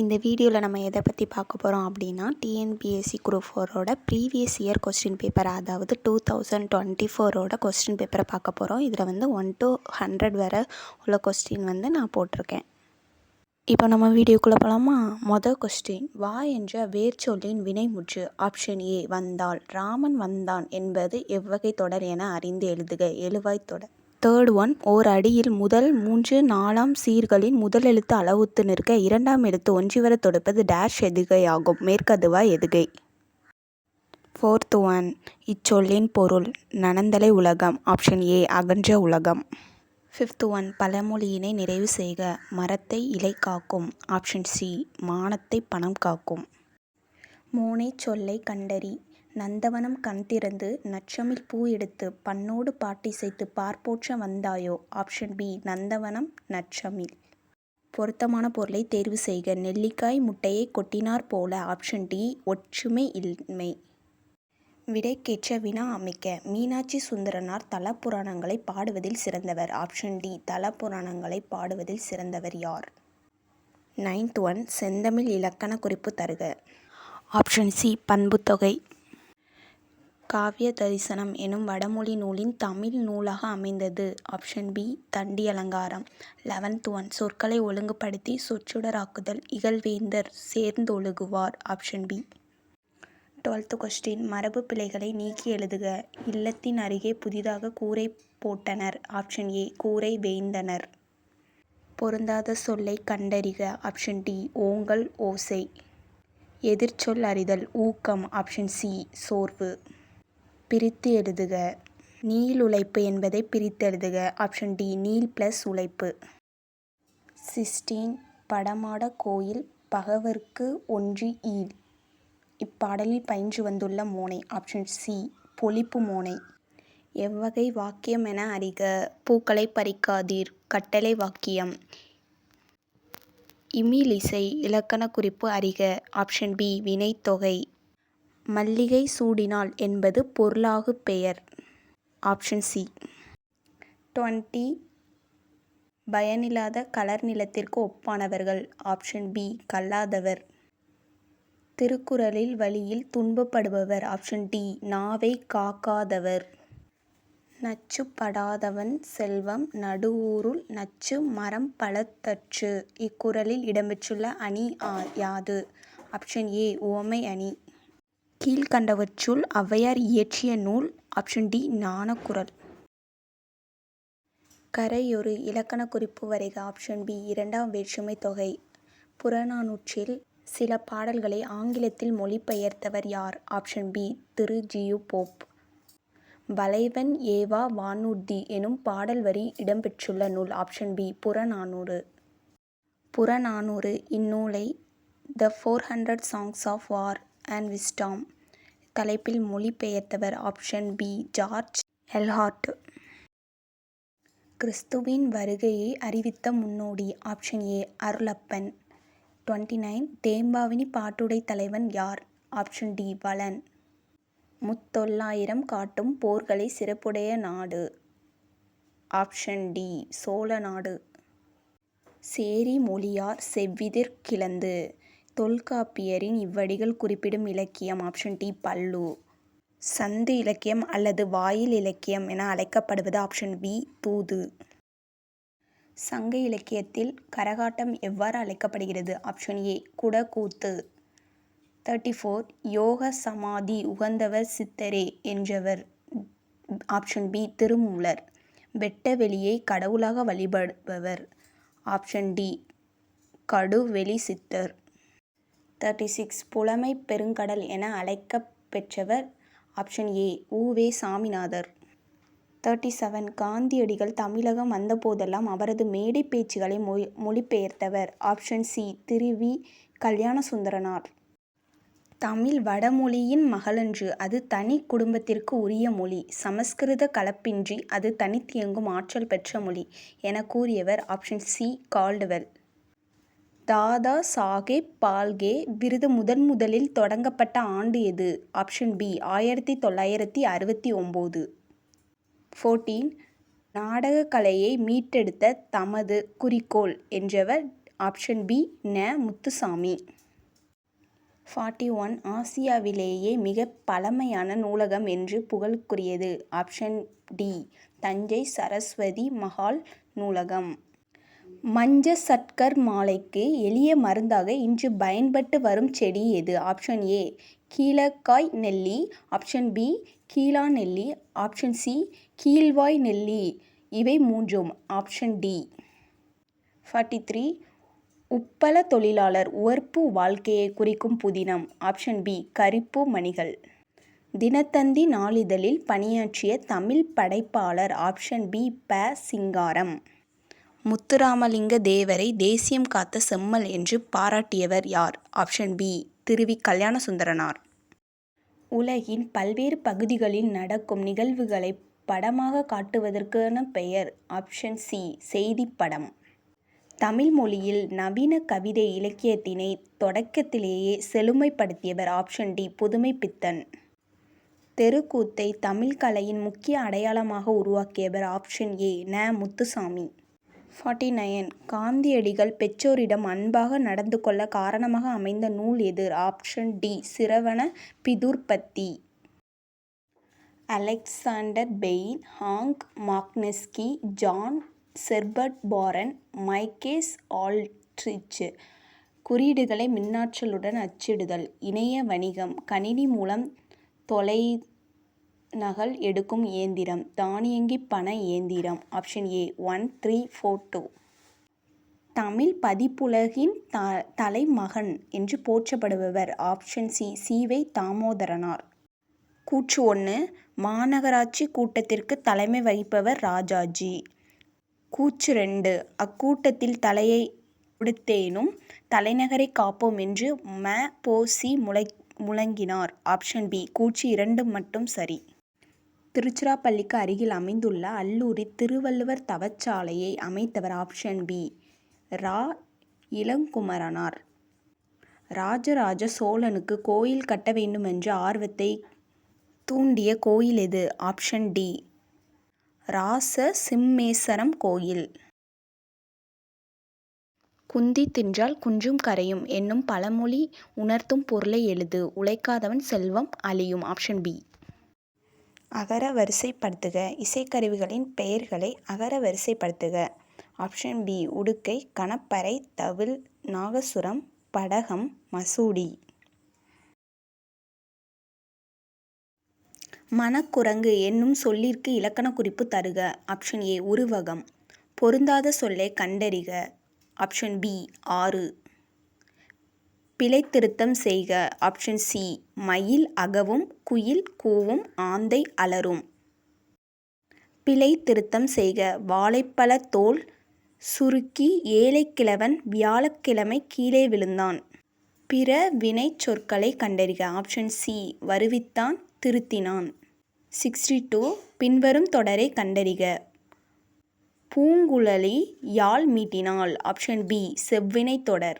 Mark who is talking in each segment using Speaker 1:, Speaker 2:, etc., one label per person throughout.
Speaker 1: இந்த வீடியோவில் நம்ம எதை பற்றி பார்க்க போகிறோம் அப்படின்னா டிஎன்பிஎஸ்சி குரூப் 4ஓட ப்ரீவியஸ் இயர் கொஸ்டின் பேப்பர், அதாவது 2024ஓட கொஸ்டின் பேப்பரை பார்க்க போகிறோம். இதில் வந்து 1 to 100 வரை உள்ள கொஸ்டின் வந்து நான் போட்டிருக்கேன். இப்போ நம்ம வீடியோக்குள்ளே போகலாமா? மொதல் கொஸ்டின், வா என்ற வேர்ச்சொல்லின் வினைமுற்று. ஆப்ஷன் ஏ வந்தாள். ராமன் வந்தான் என்பது எவ்வகை தொடர் என அறிந்து எழுதுக. எழுவாய் தொடர். தேர்ட் ஒன், ஓர் அடியில் முதல் 3 4 சீர்களின் முதல் எழுத்து அளவுத்து நிற்க இரண்டாம் எழுத்து ஒன்றிவர தொடுப்பது டேஷ் எதுகை ஆகும். மேற்கதுவா எதுகை. ஃபோர்த் ஒன், இச்சொல்லின் பொருள் நனந்தலை உலகம். ஆப்ஷன் ஏ அகன்ற உலகம். ஃபிஃப்த் ஒன், பழமொழியினை நிறைவு செய்க. மரத்தை இலை காக்கும். ஆப்ஷன் சி மானத்தை பணம் காக்கும். மோனை சொல்லை கண்டறி. நந்தவனம் கண் திறந்து நற்றமிழ் பூ எடுத்து பண்ணோடு பாட்டிசைத்து பார்ப்போற்ற வந்தாயோ. ஆப்ஷன் பி நந்தவனம் நற்றமிழ். பொருத்தமான பொருளை தேர்வு செய்க. நெல்லிக்காய் முட்டையை கொட்டினார் போல. ஆப்ஷன் டி ஒற்றுமை இன்மை. விடைக்கேற்ற வினா அமைக்க. மீனாட்சி சுந்தரனார் தல புராணங்களை பாடுவதில் சிறந்தவர். ஆப்ஷன் டி தல புராணங்களை பாடுவதில் சிறந்தவர் யார்? நைன்த் ஒன், செந்தமிழ் இலக்கண குறிப்பு தருக. ஆப்ஷன் சி பண்புத்தொகை. காவிய தரிசனம் எனும் வடமொழி நூலின் தமிழ் நூலாக அமைந்தது. ஆப்ஷன் பி தண்டி அலங்காரம். 11th ஒன், சொற்களை ஒழுங்குபடுத்தி சொற்றொடராக்குதல். இகழ்வேந்தர் சேர்ந்தொழுகுவார். Option B. 12th கொஸ்டின், மரபு பிழைகளை நீக்கி எழுதுக. இல்லத்தின் அருகே புதிதாக கூரை போட்டனர். ஆப்ஷன் ஏ கூரை வேய்ந்தனர். பொருந்தாத சொல்லை கண்டறிக. ஆப்ஷன் டி ஓங்கல் ஓசை. எதிர்ச்சொல் அறிதல். ஊக்கம். ஆப்ஷன் சி சோர்வு. பிரித்து எழுதுக. நீள் உழைப்பு என்பதை பிரித்தெழுதுக. ஆப்ஷன் டி நீள் ப்ளஸ் உழைப்பு. 16, படமாட கோயில் பகவர்க்கு ஒன்றி ஈல். இப்பாடலில் பயின்று வந்துள்ள மோனை. ஆப்ஷன் சி பொழிப்பு மோனை. எவ்வகை வாக்கியம் என அறிக. பூக்களை பறிக்காதீர் கட்டளை வாக்கியம். இமிலிசை இலக்கண குறிப்பு அறிக. ஆப்ஷன் பி வினைத்தொகை. மல்லிகை சூடினாள் என்பது பொருளாகு பெயர். Option C. 20, பயனில்லாத கலர் நிலத்திற்கு ஒப்பானவர்கள். Option B கல்லாதவர். திருக்குறளில் வழியில் துன்பப்படுபவர். ஆப்ஷன் டி நாவை காக்காதவர். நச்சுப்படாதவன் செல்வம் நடுவூருள் நச்சு மரம் பலத்தற்று. இக்குறளில் இடம்பெற்றுள்ள அணி யாது? ஆப்ஷன் ஏ உவமை அணி. கீழ்கண்டவற்றுள் ஔவையார் இயற்றிய நூல். Option D ஞானக்குறள். கரையொரு இலக்கண குறிப்பு வரைக. ஆப்ஷன் பி இரண்டாம் வேற்றுமை தொகை. புறநானூற்றில் சில பாடல்களை ஆங்கிலத்தில் மொழிபெயர்த்தவர் யார்? ஆப்ஷன் பி திரு ஜியு போப். வளைவன் ஏவா வானூர்தி எனும் பாடல் வரி இடம்பெற்றுள்ள நூல். Option B Purananuru. புறநானூறு இந்நூலை த 400 Songs of War and Wisdom தலைப்பில் மொழிபெயர்த்தவர். Option B George L Hart. கிறிஸ்துவின் வருகையை அறிவித்த முன்னோடி. Option A Arulappan. 29, தேம்பாவணி பாட்டுடை தலைவன் யார்? ஆப்ஷன் டி வளன். முத்தொள்ளாயிரம் காட்டும் போர்களை சிறப்புடைய நாடு. ஆப்ஷன் டி சோழ நாடு. சேரி மொழியார் செவ்விதிர் கிளந்து. தொல்காப்பியரின் இவ்வடிகள் குறிப்பிடும் இலக்கியம். ஆப்ஷன் டி பல்லு. சந்து இலக்கியம் அல்லது வாயில் இலக்கியம் என அழைக்கப்படுவது. ஆப்ஷன் பி தூது. சங்க இலக்கியத்தில் கரகாட்டம் எவ்வாறு அழைக்கப்படுகிறது? Option A குடக்கூத்து. 34, யோக சமாதி உகந்தவர் சித்தரே என்றவர். Option B Thirumoolar. வெட்ட வெளியை கடவுளாக வழிபடுபவர். ஆப்ஷன் டி கடுவெளி சித்தர். 36, புலமை பெருங்கடல் என அழைக்க பெற்றவர். Option A உ.வே. சாமிநாதர். 37, காந்தியடிகள் தமிழகம் வந்தபோதெல்லாம் அவரது மேடை பேச்சுகளை மொழிபெயர்த்தவர். Option C Thiru V. Kalyanasundaranar. Tamil வடமொழியின் மகளன்று. அது தனி குடும்பத்திற்கு உரிய மொழி. சமஸ்கிருத கலப்பின்றி அது தனித்தியங்கும் ஆற்றல் பெற்ற மொழி என கூறியவர். Option C Caldwell. Dada Saheb Phalke விருது முதலில் தொடங்கப்பட்ட ஆண்டு எது? Option B 1969. 14, நாடகக் கலையை மீட்டெடுத்த தமது குறிக்கோள் என்றவர். ஆப்ஷன் பி ந. முத்துசாமி. 41 ஆசியாவிலேயே மிக பழமையான நூலகம் என்று புகழுக்குரியது. ஆப்ஷன் டி தஞ்சை சரஸ்வதி மகால் நூலகம். மஞ்ச சட்கர் மாலைக்கு எளிய மருந்தாக இன்று பயன்பட்டு வரும் செடி எது? ஆப்ஷன் ஏ கீழக்காய் நெல்லி. ஆப்ஷன் பி கீழா நெல்லி. ஆப்ஷன் சி கீழ்வாய் நெல்லி. இவை மூன்றும். Option D. 43 உப்பள தொழிலாளர் உவர்ப்பு வாழ்க்கையை குறிக்கும் புதினம். ஆப்ஷன் பி கரிப்பு மணிகள். தினத்தந்தி நாளிதழில் பணியாற்றிய தமிழ் படைப்பாளர். ஆப்ஷன் பி ப. சிங்காரம். முத்துராமலிங்க தேவரை தேசியம் காத்த செம்மல் என்று பாராட்டியவர் யார்? ஆப்ஷன் பி திருவி கல்யாணசுந்தரனார். உலகின் பல்வேறு பகுதிகளில் நடக்கும் நிகழ்வுகளை படமாக காட்டுவதற்கான பெயர். Option C செய்திப்படம். தமிழ் மொழியில் நவீன கவிதை இலக்கியத்தினை தொடக்கத்திலேயே செழுமைப்படுத்தியவர். Option D Pudumaipithan. தெருக்கூத்தை தமிழ் கலையின் முக்கிய அடையாளமாக உருவாக்கியவர். ஆப்ஷன் ஏ ந. முத்துசாமி. 49 காந்தியடிகள் பெற்றோரிடம் அன்பாக நடந்து கொள்ள காரணமாக அமைந்த நூல் எது? Option D Shravana Pitrubhakti. Alexander Bain, Hank Magnuski, John Shepherd Barron, Michael Aldrich. குறியீடுகளை மின்னாற்றலுடன் அச்சிடுதல். இணைய வணிகம். கணினி மூலம் தொலைநகல் எடுக்கும் இயந்திரம். தானியங்கி பண இயந்திரம். Option A 1342. தமிழ் பதிப்புலகின் தலைமகன் என்று போற்றப்படுபவர். Option C சீவை தாமோதரனார். கூற்று 1 மாநகராட்சி கூட்டத்திற்கு தலைமை வகிப்பவர் ராஜாஜி. கூற்று 2 அக்கூட்டத்தில் தலையை கொடுத்தேனும் தலைநகரை காப்போம் என்று ம. பொ. சி. முழங்கினார். ஆப்ஷன் பி கூற்று 2 மட்டும் சரி. திருச்சிராப்பள்ளிக்கு அருகில் அமைந்துள்ள அல்லூரில் திருவள்ளுவர் தவச்சாலையை அமைத்தவர். ஆப்ஷன் பி ரா. இளங்குமரனார். ராஜராஜ சோழனுக்கு கோயில் கட்ட வேண்டுமென்ற ஆர்வத்தை தூண்டிய கோயில் எது? ஆப்ஷன் டி ராசசிம்மேஸ்வரம் கோயில். குந்தி தின்றால் குன்றும் கரையும் என்னும் பழமொழி உணர்த்தும் பொருளை எழுது. உழைக்காதவன் செல்வம் அழியும். Option B. அகர வரிசைப்படுத்துக. இசைக்கருவிகளின் பெயர்களை அகர வரிசைப்படுத்துக. ஆப்ஷன் பி உடுக்கை, கணப்பறை, தவில், நாகசுரம், படகம், மசூடி. மணக்குரங்கு என்னும் சொல்லிற்கு இலக்கண குறிப்பு தருக. ஆப்ஷன் ஏ உருவகம். பொருந்தாத சொல்லை கண்டறிக. ஆப்ஷன் பி ஆறு. பிழைத்திருத்தம் செய்க. ஆப்ஷன் சி மயில் அகவும் குயில் கூவும் ஆந்தை அலறும். பிழை திருத்தம் செய்க. வாழைப்பழ தோல் சுருக்கி ஏழைக்கிழவன் வியாழக்கிழமை கீழே விழுந்தான். பிற வினைச் சொற்களை கண்டறிக. Option C வருவித்தான் திருத்தினான். 62 பின்வரும் தொடரை கண்டறிக. பூங்குழலி யாழ் மீட்டினாள். ஆப்ஷன் பி செவ்வினைத் தொடர்.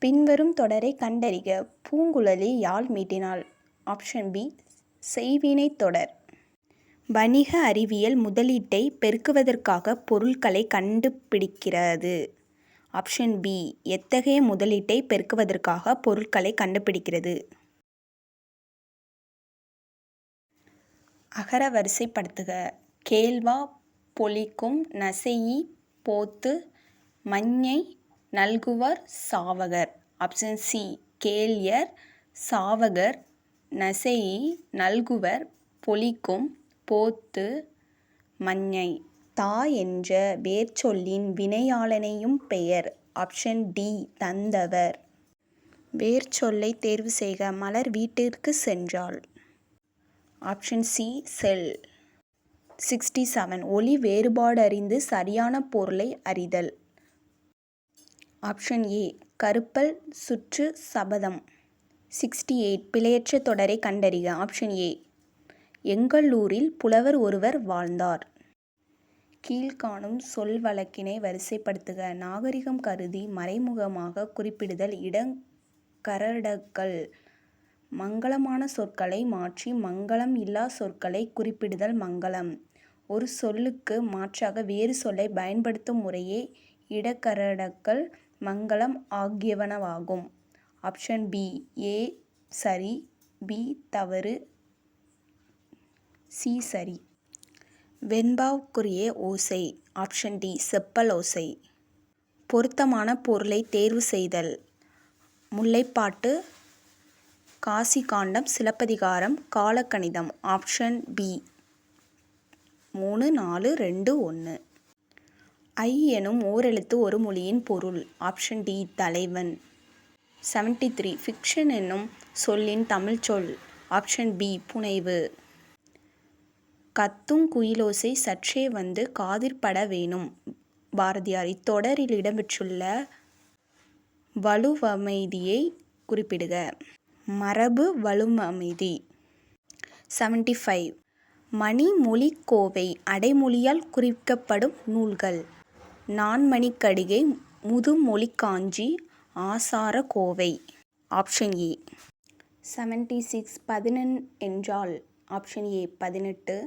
Speaker 1: பின்வரும் தொடரை கண்டறிக. பூங்குழலி யாழ் மீட்டினாள். ஆப்ஷன் பி செய்வினைத் தொடர். வணிக அறிவியல் முதலீட்டை பெருக்குவதற்காக பொருட்களை கண்டுபிடிக்கிறது. ஆப்ஷன் பி எத்தகைய முதலீட்டை பெருக்குவதற்காக பொருட்களை கண்டுபிடிக்கிறது? அகர வரிசைப்படுத்துக. கேள்வா பொலிக்கும் நசைஇ போத்து மஞ்ஞை நல்குவர் சாவகர். ஆப்ஷன் சி கேள்யர் சாவகர் நசைஇ நல்குவர் பொலிக்கும் போத்து மஞ்ஞை. தா என்ற வேர்ச்சொல்லின் வினையாளனையும் பெயர். ஆப்ஷன் டி தந்தவர். வேர்ச்சொல்லை தேர்வு செய்க. மலர் வீட்டிற்கு சென்றாள். ஆப்ஷன் சி செல். 67 ஒலி வேறுபாடறிந்து சரியான பொருளை அறிதல். ஆப்ஷன் ஏ கருப்பல் சுற்று சபதம். 68 பிழையற்ற தொடரை கண்டறிக. ஆப்ஷன் ஏ எங்களூரில் புலவர் ஒருவர் வாழ்ந்தார். கீழ்காணும் சொல் வழக்கினை வரிசைப்படுத்துக. நாகரிகம் கருதி மறைமுகமாக குறிப்பிடுதல். இடங்கரடக்கல். மங்கலமான சொற்களை மாற்றி மங்கலம் இல்லா சொற்களை குறிப்பிடுதல் மங்கலம். ஒரு சொல்லுக்கு மாற்றாக வேறு சொல்லை பயன்படுத்தும் முறையே இடக்கரடக்கல் மங்களம் ஆகியனவாகும். ஆப்ஷன் பி ஏ சரி, பி தவறு, சி சரி. வெண்பாவுக்குரிய ஓசை. ஆப்ஷன் டி செப்பல் ஓசை. பொருத்தமான பொருளை தேர்வு செய்தல். முல்லைப்பாட்டு, காசிகாண்டம், சிலப்பதிகாரம், காலக்கணிதம். Option B 3, 4, 2, 1. ஐ எனும் ஓரெழுத்து ஒரு மொழியின் பொருள். ஆப்ஷன் டி தலைவன். 73. ஃபிக்ஷன் என்னும் சொல்லின் தமிழ்ச்சொல். ஆப்ஷன் பி புனைவு. கத்துங் குயிலோசை சற்றே வந்து காதிற்பட வேணும். பாரதியார். இத்தொடரில் இடம்பெற்றுள்ள வலுவமைதியை குறிப்பிடுக. மரபு வலுவமைதி. 75. மணிமொழிக்கோவை அடைமொழியால் குறிக்கப்படும் நூல்கள். நான்மணிக்கடிகை, முதுமொழிக்காஞ்சி, ஆசாரக்கோவை. Option A. 76. 11 என்றால். Option A 18.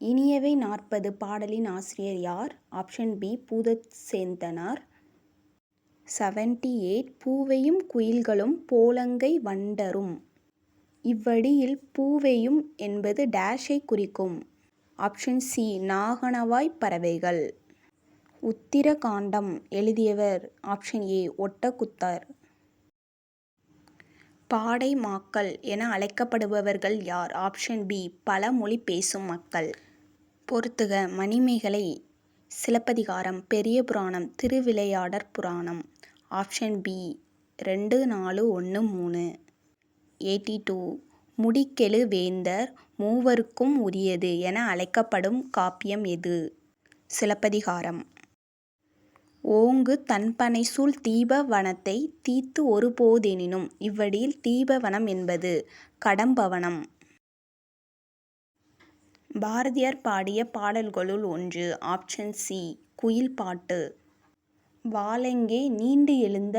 Speaker 1: இனியவை 40 பாடலின் ஆசிரியர் யார்? Option B Boothasendhanar. 78. பூவையும் குயில்களும் போலங்கை வண்டரும். இவ்வடியில் பூவையும் என்பது டேஷை குறிக்கும். ஆப்ஷன் சி நாகணவாய் பறவைகள். உத்திரகாண்டம் எழுதியவர். Option A Ottakoothar. பாடை மாக்கள் என அழைக்கப்படுபவர்கள் யார்? ஆப்ஷன் பி பல மொழி பேசும் மக்கள். பொறுத்துக. மணிமேகலை, சிலப்பதிகாரம், பெரிய புராணம், திருவிளையாடற் புராணம். Option B 2, 4, 1, 3. 82. முடிக்கெழு வேந்தர் மூவருக்கும் உரியது என அழைக்கப்படும் காப்பியம் எது? சிலப்பதிகாரம். ஓங்கு தண்பனைசூழ் தீப வனத்தை தீத்து ஒருபோதெனினும். இவ்வடியில் தீபவனம் என்பது கடம்பவனம். பாரதியார் பாடிய பாடல்களுள் ஒன்று. ஆப்ஷன் சி குயில் பாட்டு. வாளெங்கே நீண்டு எழுந்த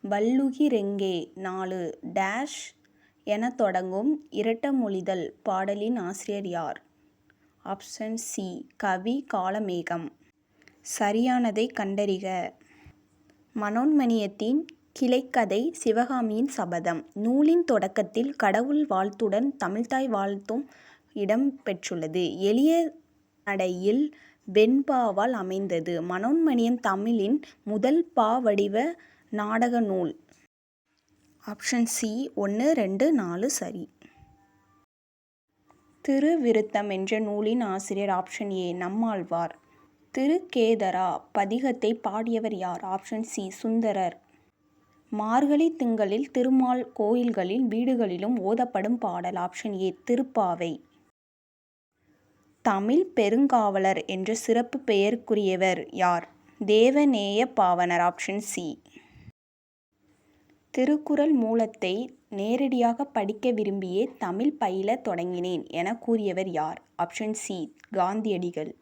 Speaker 1: வள்ளுகிரெங்கே 4 டேஷ் எனத் தொடங்கும் இரட்டமொழிதல் பாடலின் ஆசிரியர் யார்? ஆப்ஷன் சி கவி காளமேகம். சரியானதை கண்டறிக. மனோன்மணியத்தின் கிளைக்கதை சிவகாமியின் சபதம். நூலின் தொடக்கத்தில் கடவுள் வாழ்த்துடன் தமிழ்த்தாய் வாழ்த்தும் இடம் பெற்றுள்ளது. எளிய நடையில் வெண்பாவால் அமைந்தது. மனோன்மணியம் தமிழின் முதல் பாவடிவ நாடக நூல். ஆப்ஷன் சி 1, 2, 4 சரி. திருவிருத்தம் என்ற நூலின் ஆசிரியர். Option A Nammalvar. திருக்கேதரா பதிகத்தை பாடியவர் யார்? Option C Sundarar. மார்கழி திங்களில் திருமால் கோயில்களில் வீடுகளிலும் ஓதப்படும் பாடல். Option A Thiruppavai. தமிழ் பெருங்காவலர் என்ற சிறப்பு பெயருக்குரியவர் யார்? தேவநேய பாவாணர். Option C. திருக்குறள் மூலத்தை நேரடியாக படிக்க விரும்பியே தமிழ் பயில தொடங்கினேன் என கூறியவர் யார்? ஆப்ஷன் சி காந்தியடிகள்.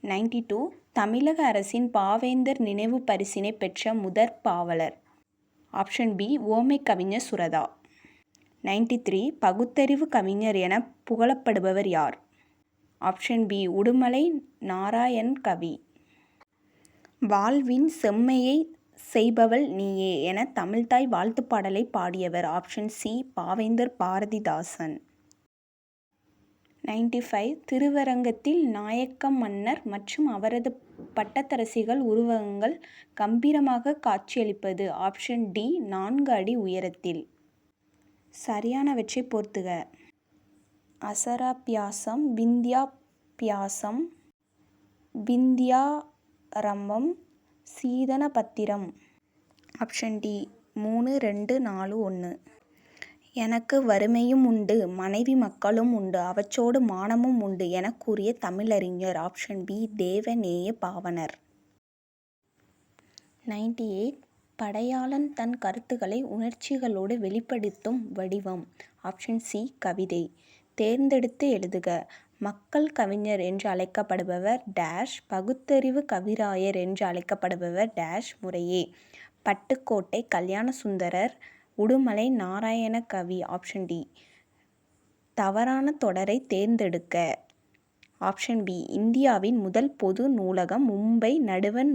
Speaker 1: 92. தமிழக அரசின் பாவேந்தர் நினைவு பரிசினை பெற்ற முதற் பாவலர். ஆப்ஷன் பி உவமை கவிஞர் சுரதா. 93. பகுத்தறிவு கவிஞர் என புகழப்படுபவர் யார்? Option B Udumalai Narayanakavi. வாழ்வின் செம்மையை செய்பவள் நீயே என தமிழ்த்தாய் வாழ்த்துப்பாடலை பாடியவர். Option C Pavendhar Bharathidasan. 95. திருவரங்கத்தில் நாயக்க மன்னர் மற்றும் அவரது பட்டத்தரசிகள் உருவங்கள் கம்பீரமாக காட்சியளிப்பது. ஆப்ஷன் டி 4 அடி உயரத்தில். சரியானவற்றை பொறுத்துக. அசராபியாசம், விந்தியாபியாசம், விந்தியாரம்பம், சீதனபத்திரம். Option D 3, 2, 4, 1. எனக்கு வறுமையும் உண்டு மனைவி மக்களும் உண்டு அவற்றோடு மானமும் உண்டு எனக் கூறிய தமிழறிஞர். Option B Devaneya Pavanar. 98. படையாளன் தன் கருத்துக்களை உணர்ச்சிகளோடு வெளிப்படுத்தும் வடிவம். ஆப்ஷன் சி கவிதை. தேர்ந்தெடுத்து எழுதுக. மக்கள் கவிஞர் என்று அழைக்கப்படுபவர் டேஷ், பகுத்தறிவு கவிராயர் என்று அழைக்கப்படுபவர் டேஷ் முறையே பட்டுக்கோட்டை கல்யாணசுந்தரர், உடுமலை நாராயணகவி. Option D. தவறான தொடரை தேர்ந்தெடுக்க. ஆப்ஷன் பி இந்தியாவின் முதல் பொது நூலகம் மும்பை நடுவண்